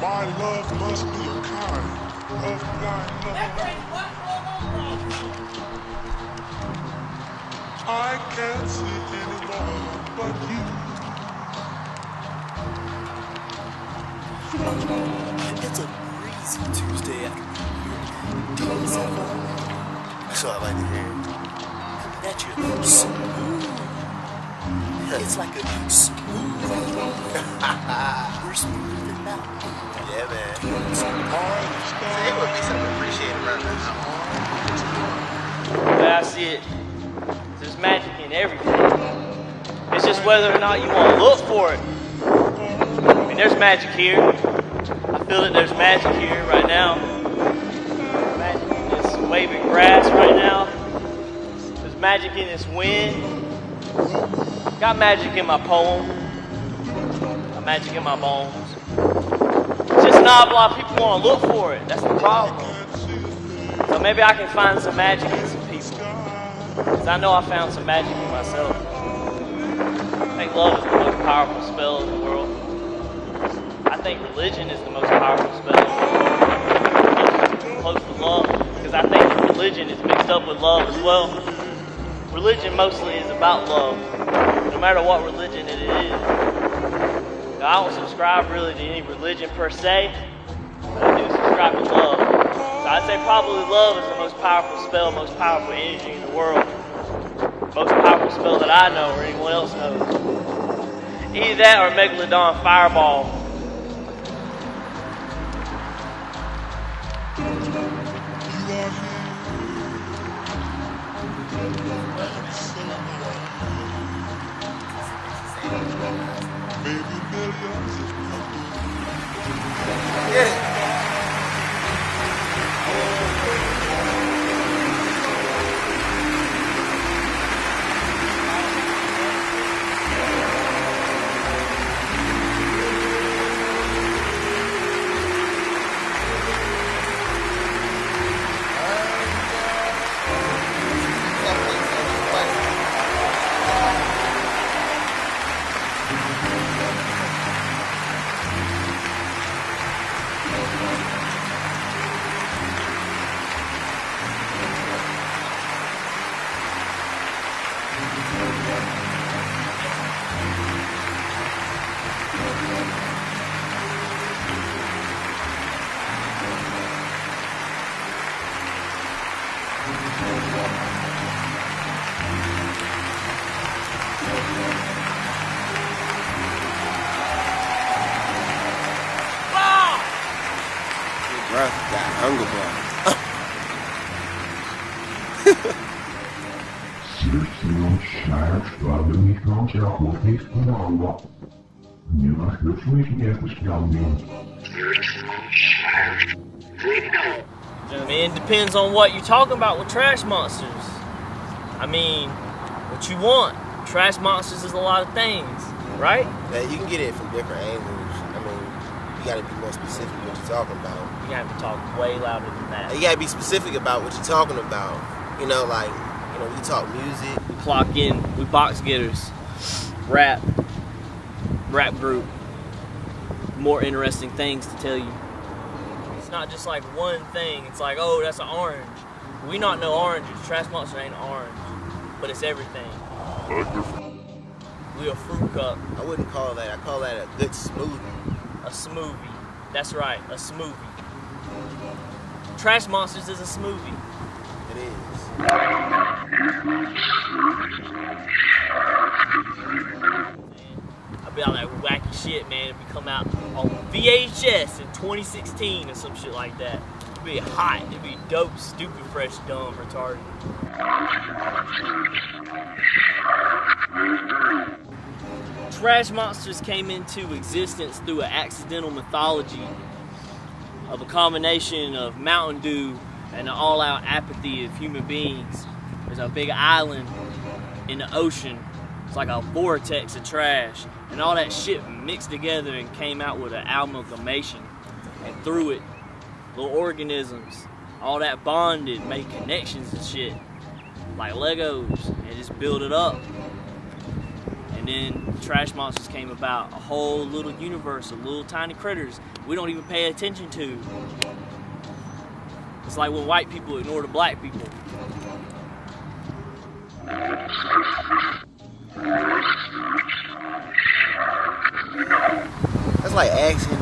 My love must be a kind of blind love. I can't see anymore but you. It's a breezy Tuesday afternoon. That's what I like to hear. Coming at you smooth. It's like a smooth. We're smoother than that. Yeah, man. So it would be something to appreciate around this house. The way I see it, there's magic in everything. It's just whether or not you want to look for it. I mean, there's magic here. I feel that there's magic here right now. Magic in this waving grass right now. There's magic in this wind. Got magic in my poem. Got magic in my bones. It's just not a lot of people want to look for it. That's the problem. So maybe I can find some magic in some people. Because I know I found some magic in myself. I think love is the most powerful spell in the world. I think religion is the most powerful spell. Close to love. Because I think that religion is mixed up with love as well. Religion mostly is about love. No matter what religion it is. Now, I don't subscribe really to any religion per se, but I do subscribe to love. So I'd say probably love is the most powerful spell, most powerful energy in the world. Most powerful spell that I know or anyone else knows. Either that or Megalodon Fireball. Yeah. Got hunger bar. I mean, it depends on what you're talking about with Trash Monsters. I mean, what you want. Trash Monsters is a lot of things, right? Yeah, you can get it from different angles. I mean, you gotta be more specific what you're talking about. You have to talk way louder than that. You gotta be specific about what you're talking about. You know, like, you know, we talk music. We clock in, we box getters, rap group, more interesting things to tell you. It's not just like one thing. It's like, oh, that's an orange. We not know oranges. Trash Monster ain't orange, but it's everything. We a fruit cup. I wouldn't call that. I call that a good smoothie. A smoothie. That's right, a smoothie. Trash Monsters is a smoothie. It is. I'll be on that wacky shit, man. It'd be come out on VHS in 2016 or some shit like that. It'd be hot. It'd be dope, stupid, fresh, dumb, retarded. Trash Monsters came into existence through an accidental mythology of a combination of Mountain Dew and the all-out apathy of human beings. There's a big island in the ocean. It's like a vortex of trash. And all that shit mixed together and came out with an amalgamation. And through it, little organisms, all that bonded, made connections and shit. Like Legos. And just build it up. And then Trash Monsters came about, a whole little universe of little tiny critters we don't even pay attention to. It's like when white people ignore the black people. That's like asking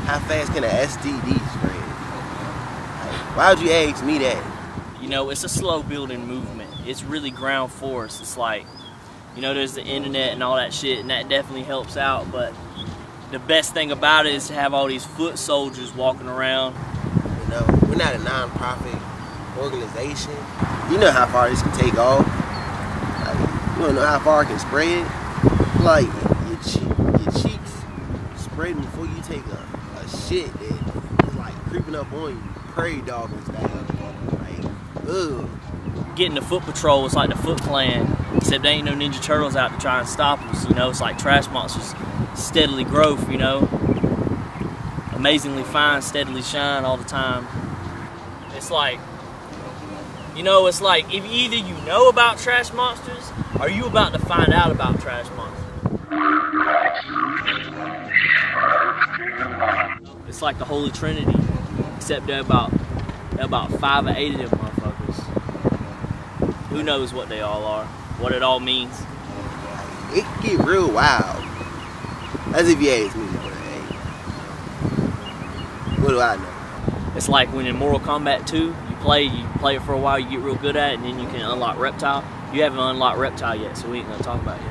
how fast can an STD spread? Like, why would you ask me that? You know, it's a slow building movement. It's really ground force. It's like, you know, there's the internet and all that shit, and that definitely helps out, but the best thing about it is to have all these foot soldiers walking around. You know, we're not a non-profit organization. You know how far this can take off. Like, you don't know how far it can spread. Like, your cheeks spreading before you take a shit that is like creeping up on you. Prairie dogging style. Like, ugh. Getting the Foot Patrol is like the Foot Clan, except there ain't no Ninja Turtles out to try and stop us, you know. It's like Trash Monsters steadily growth, you know. Amazingly fine, steadily shine all the time. It's like, you know, it's like if either you know about Trash Monsters or you about to find out about Trash Monsters. It's like the Holy Trinity, except they're about 5 or 8 of them motherfuckers. Who knows what they all are, what it all means. It can get real wild. As if you ask me, hey, what do I know? It's like when in Mortal Kombat 2, you play it for a while, you get real good at it, and then you can unlock Reptile. You haven't unlocked Reptile yet, so we ain't gonna talk about it.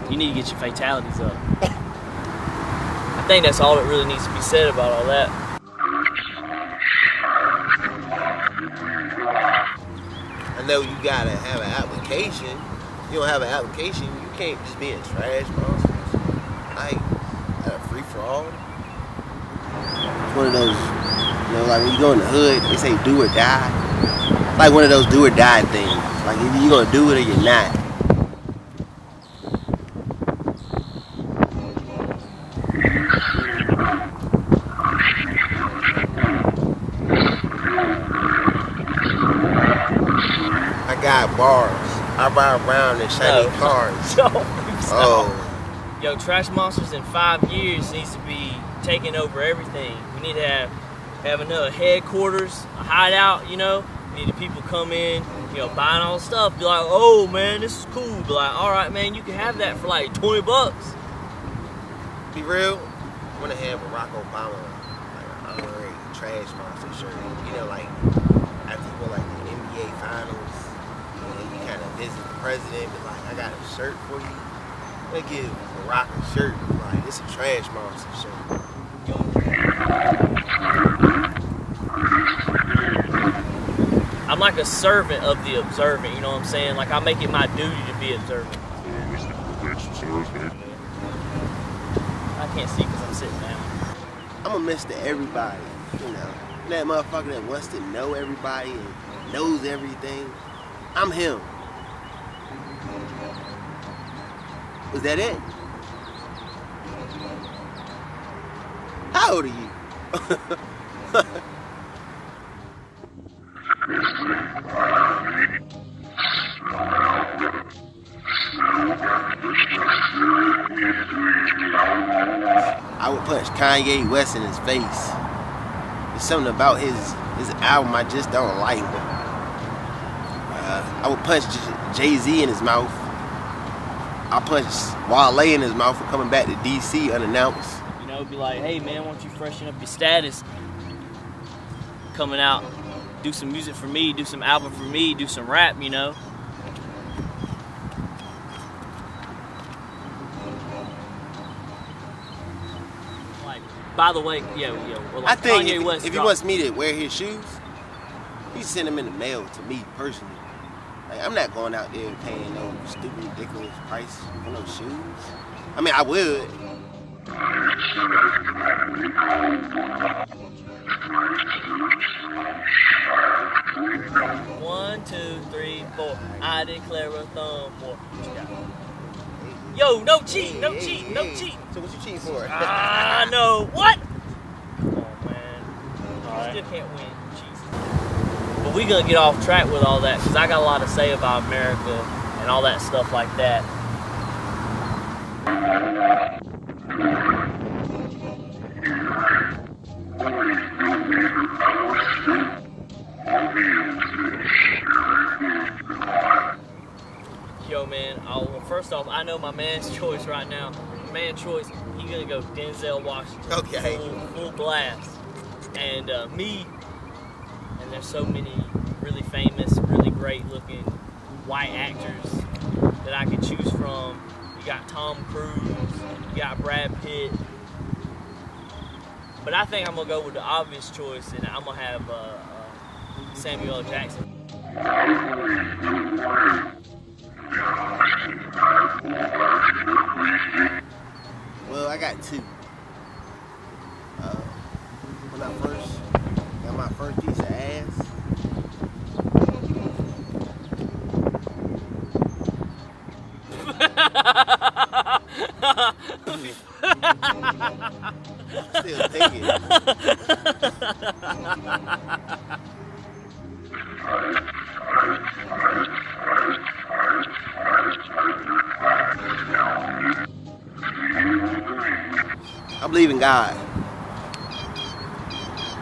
You need to get your fatalities up. I think that's all that really needs to be said about all that. I know you gotta have an application. If you don't have an application, you can't just be in Trash Monsters. Like, at a free-for-all. It's one of those, you know, like when you go in the hood, they say do or die. It's like one of those do or die things. Like either you're gonna do it or you're not. I got bars. I ride around in shiny cars. Oh. Yo, Trash Monsters in 5 years needs to be taking over everything. We need to have another headquarters, a hideout, you know. We need the people come in, you know, buying all the stuff. Be like, oh man, this is cool. Be like, all right, man, you can have that for like $20. Be real, I want to have Barack Obama like an honorary Trash Monster shirt. You know, like after you go like the NBA Finals, and you kind of visit the president, be like, I got a shirt for you. They give Barack a shirt, like it's a Trash Monster shirt. I'm like a servant of the observant, you know what I'm saying? Like I make it my duty to be observant. I can't see because I'm sitting down. I'm a Mr. Everybody, you know. That motherfucker that wants to know everybody and knows everything. I'm him. Was that it? How old are you? I would punch Kanye West in his face. There's something about his album I just don't like. I would punch Jay-Z in his mouth. I punched Wale in his mouth for coming back to DC unannounced. You know, be like, hey man, why don't you freshen up your status? Coming out, do some music for me, do some album for me, do some rap, you know. Like, by the way, well, like I think Kanye West if he wants me to wear his shoes, he send them in the mail to me personally. Like, I'm not going out there paying no stupid, ridiculous price for no shoes. I mean, I would. 1, 2, 3, 4. I declare a thumb war. Yo, no cheating, no cheating, no cheating. So what you cheating for? Ah, no. What? Oh, man. You still can't win. Jesus. But we gonna get off track with all that because I got a lot to say about America and all that stuff like that. Yo, man, well, first off, I know my man's choice right now. My man's choice, he gonna go Denzel Washington. Okay. Full blast. And me, and there's so many really famous, really great looking white actors that I could choose from. You got Tom Cruise, you got Brad Pitt. But I think I'm gonna go with the obvious choice, and I'm gonna have Samuel L. Jackson. Well, I got two. When I first got my first piece of ass, still thinking. I believe in God.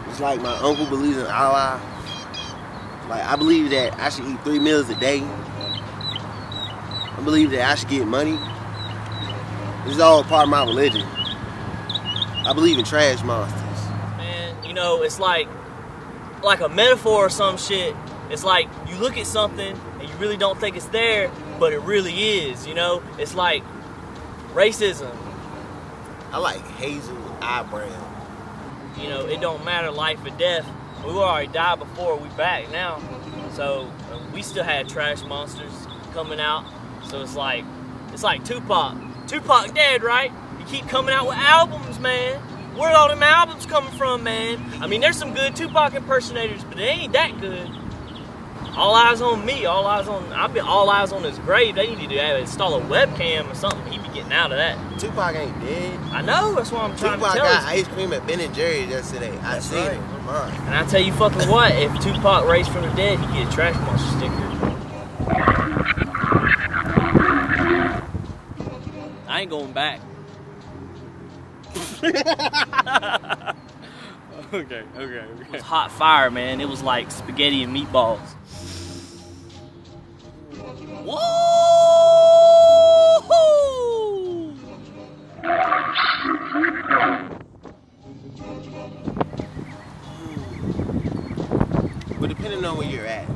It's like my uncle believes in Allah. Like, I believe that I should eat 3 meals a day. I believe that I should get money. This is all part of my religion. I believe in trash monsters. Man, you know, it's like a metaphor or some shit. It's like you look at something and you really don't think it's there, but it really is, you know? It's like racism. I like hazel eyebrows. You know, it don't matter life or death. We already died before, we back now. So we still had trash monsters coming out. So it's like Tupac. Tupac dead, right? You keep coming out with albums, man. Where all them albums coming from, man? I mean, there's some good Tupac impersonators, but they ain't that good. All eyes on me. I've been all eyes on his grave. They need to install a webcam or something. He be getting out of that. Tupac ain't dead. I know. That's what I'm trying Tupac to tell got you. ice cream at Ben & Jerry's yesterday. I seen right. it. Come on. And I tell you fucking what, if Tupac raised from the dead, he'd get a trash monster sticker. I ain't going back. Okay. It was hot fire, man. It was like spaghetti and meatballs. Whoa! Well, depending on where you're at.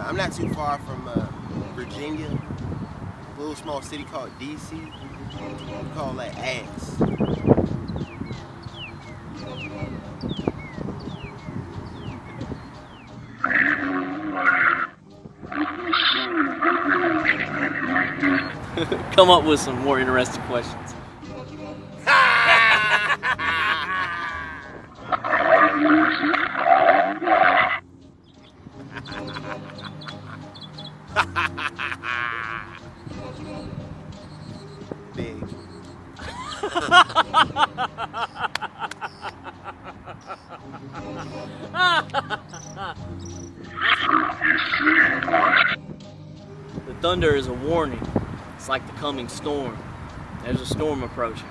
I'm not too far from Virginia. A little small city called DC. We call that ass. Come up with some more interesting questions. Big. The thunder is a warning. It's like the coming storm. There's a storm approaching.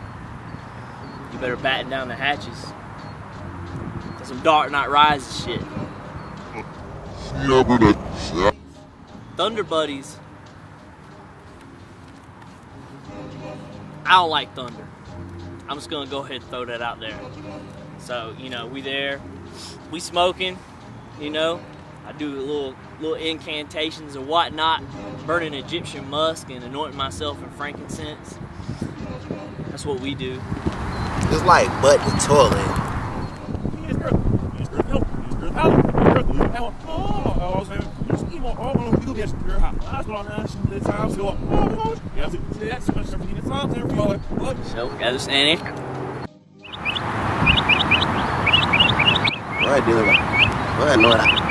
You better batten down the hatches. There's some Dark Knight Rises shit. Thunder buddies. I don't like thunder. I'm just gonna go ahead and throw that out there. So, you know, we there, we smoking, you know. I do little incantations and whatnot, burning Egyptian musk and anointing myself in frankincense. That's what we do. It's like butt the toilet. So, gotta stand here. What I do? What I know that.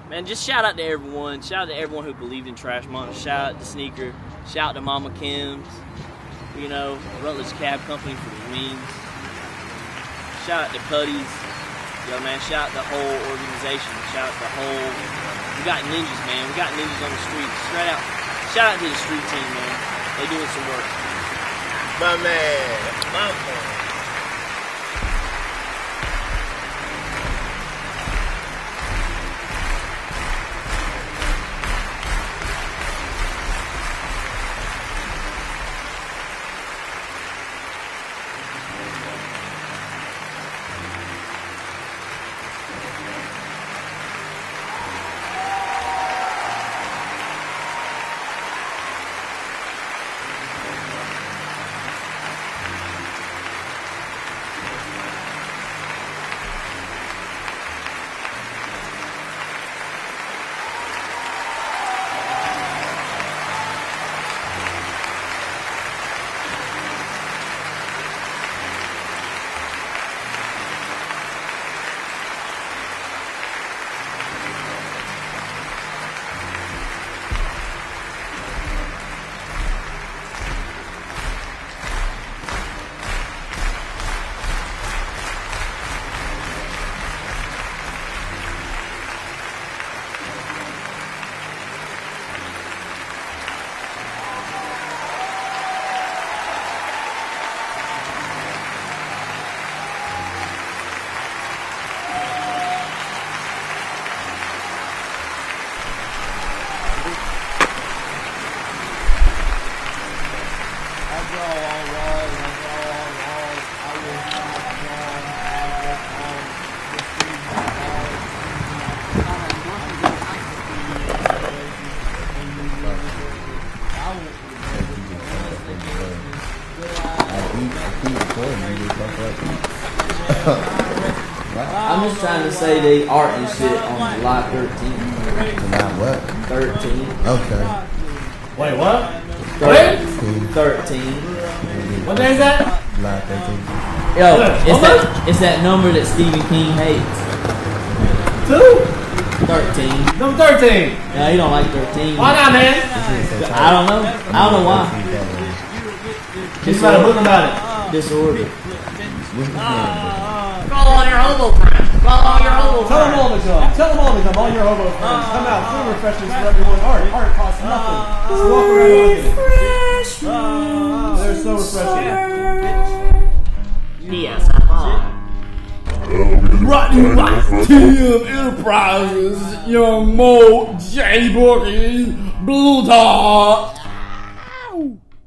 Man, just shout out to everyone. Shout out to everyone who believed in Trash Monsters. Shout out to Sneaker. Shout out to Mama Kim's. You know, Rutledge Cab Company for the wings. Shout out to Cuddy's. Yo, man, shout out the whole organization. Shout out the whole. We got ninjas, man. We got ninjas on the streets. Straight out. Shout out to the street team, man. They doing some work. My man. My man. I'm just trying to say they art and shit on July 13th. July what? 13. Okay. Wait, what? 13. What day is that? July 13th. Yo, it's that number that Stephen King hates. 13. Number 13. Yeah, he don't like 13. Why not, man? I don't know. I don't know why. Just got a book about it. Disorder. Call all your hobo friends. Call all your hobo Tell them friends. all to come. Tell them all to come. All your hobo friends. Come out. Food refreshments for everyone. Art costs nothing. Just walk around and look at it. They're so refreshing. Yes, I'm on. Rotten Team Enterprises, Young Mo, J-Boogie, Blue Dog.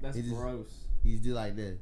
That's gross. He's do like this.